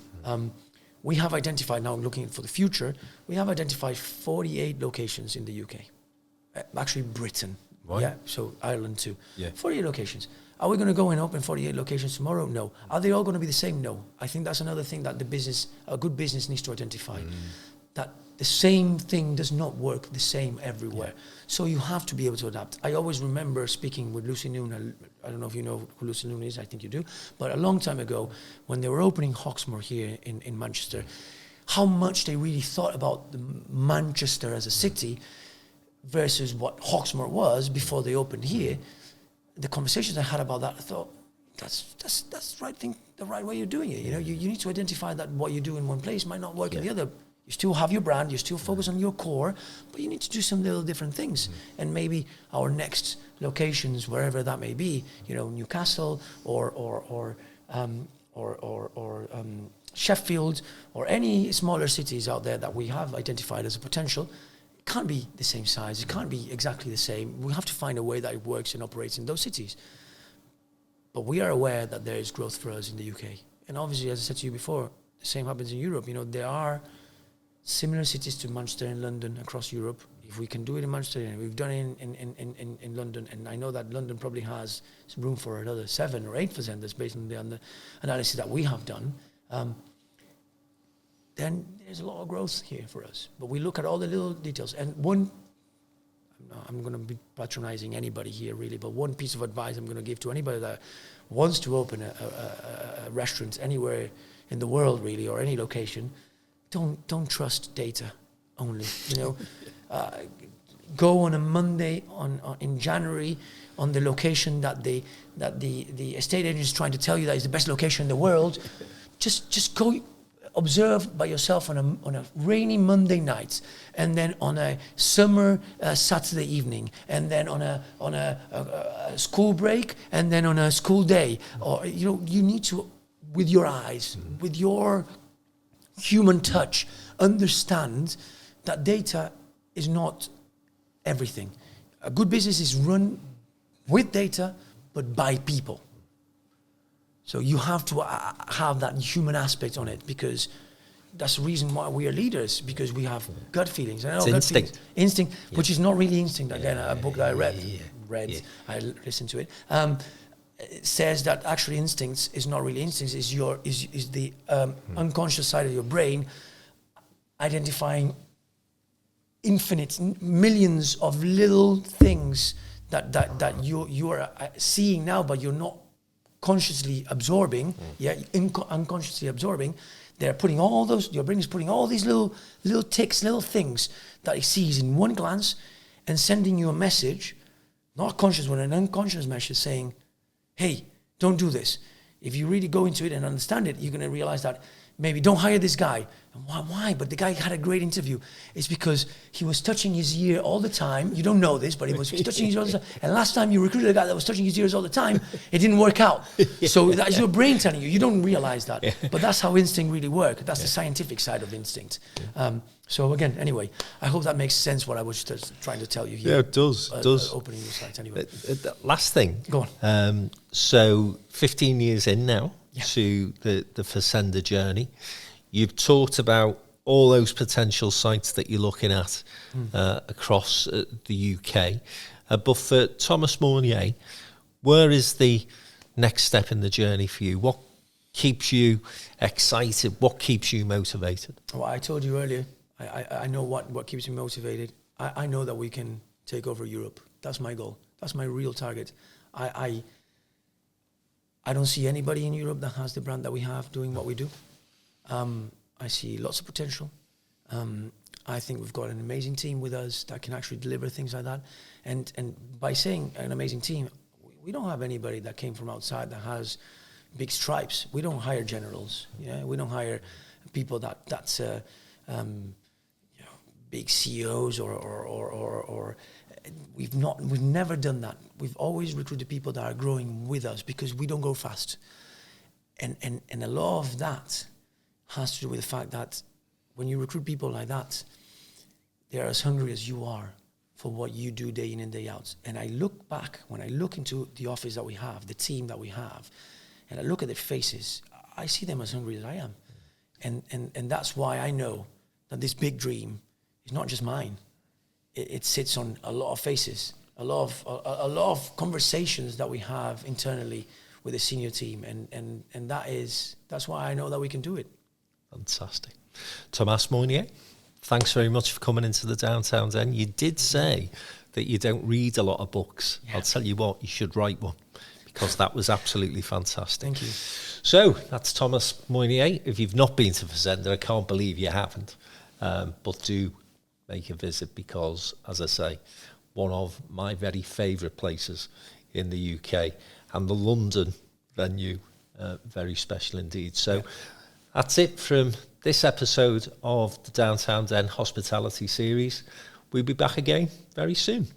We have identified, now looking for the future, we have identified 48 locations in the UK. Actually Britain,
right.
Yeah, so Ireland too.
Yeah.
48 locations. Are we going to go and open 48 locations tomorrow? No. Are they all going to be the same? No. I think that's another thing that a good business needs to identify. That the same thing does not work the same everywhere. Yeah. So you have to be able to adapt. I always remember speaking with Lucy Noon. I don't know if you know who Lucy Noon is. I think you do. But a long time ago, when they were opening Hawksmoor here in Manchester, how much they really thought about Manchester as a city versus what Hawksmoor was before they opened here. The conversations I had about that, I thought, that's the right thing, the right way you're doing it. You know, you need to identify that what you do in one place might not work in the other. You still have your brand, you still focus on your core, but you need to do some little different things. And maybe our next locations, wherever that may be, you know, Newcastle or Sheffield or any smaller cities out there that we have identified as a potential, can't be the same size. It can't be exactly the same. We have to find a way that it works and operates in those cities. But we are aware that there is growth for us in the UK. And obviously, as I said to you before, the same happens in Europe. You know, there are similar cities to Manchester and London across Europe. If we can do it in Manchester, and we've done it in London, and I know that London probably has room for another 7 or 8 Fazendas based on the analysis that we have done, then there's a lot of growth here for us. But we look at all the little details. And I'm going to be patronizing anybody here, really, but one piece of advice I'm going to give to anybody that wants to open a restaurant anywhere in the world, really, or any location, don't trust data only. You know, go on a Monday in January on the location that the estate agent is trying to tell you that is the best location in the world. Just go observe by yourself on a rainy Monday night, and then on a summer Saturday evening, and then on a school break, and then on a school day. Or you need to, with your eyes, with your human touch, understand that data is not everything. A good business is run with data, but by people. So you have to have that human aspect on it, because that's the reason why we are leaders, because we have gut feelings. I know
It's
gut
instinct.
feelings. Instinct, which is not really instinct. Again, a book that I read, I listened to it. It says that actually instincts is not really instincts. Is the unconscious side of your brain identifying infinite millions of little things that you are seeing now, but you're not consciously absorbing, unconsciously absorbing. They're putting all those, your brain is putting all these little ticks, little things that it sees in one glance, and sending you a message, not a conscious one, an unconscious message saying, hey, don't do this. If you really go into it and understand it, you're going to realize that maybe don't hire this guy. And why? But the guy had a great interview. It's because he was touching his ear all the time. You don't know this, but he was touching his ear all the time. And last time you recruited a guy that was touching his ears all the time, it didn't work out. So that's your brain telling you. You don't realize that. But that's how instinct really works. That's the scientific side of instinct. So again, anyway, I hope that makes sense what I was just trying to tell you here.
Yeah, it does.
Opening your slides anyway.
Last thing.
Go on.
So 15 years in now to the Fazenda journey. You've talked about all those potential sites that you're looking at across the UK. But for Tomas Maunier, where is the next step in the journey for you? What keeps you excited? What keeps you motivated?
Well, I told you earlier, I know what keeps me motivated. I know that we can take over Europe. That's my goal. That's my real target. I don't see anybody in Europe that has the brand that we have doing what we do. I see lots of potential. I think we've got an amazing team with us that can actually deliver things like that. And by saying an amazing team, we don't have anybody that came from outside that has big stripes. We don't hire generals. Yeah, we don't hire people that's big CEOs or we've never done that. We've always recruited people that are growing with us because we don't go fast. And a lot of that has to do with the fact that when you recruit people like that, they're as hungry as you are for what you do day in and day out. And I look back, when I look into the office that we have, the team that we have, and I look at their faces, I see them as hungry as I am. And that's why I know that this big dream is not just mine. It sits on a lot of faces, a lot of conversations that we have internally with the senior team, and that's why I know that we can do it.
Fantastic. Tomas Maunier, thanks very much for coming into the Downtown Den. You did say that you don't read a lot of books. Yeah. I'll tell you what, you should write one, because that was absolutely fantastic.
Thank you.
So that's Tomas Maunier. If you've not been to Fazenda, I can't believe you haven't, but do make a visit, because, as I say, one of my very favourite places in the UK, and the London venue, very special indeed. So that's it from this episode of the Downtown Den Hospitality Series. We'll be back again very soon.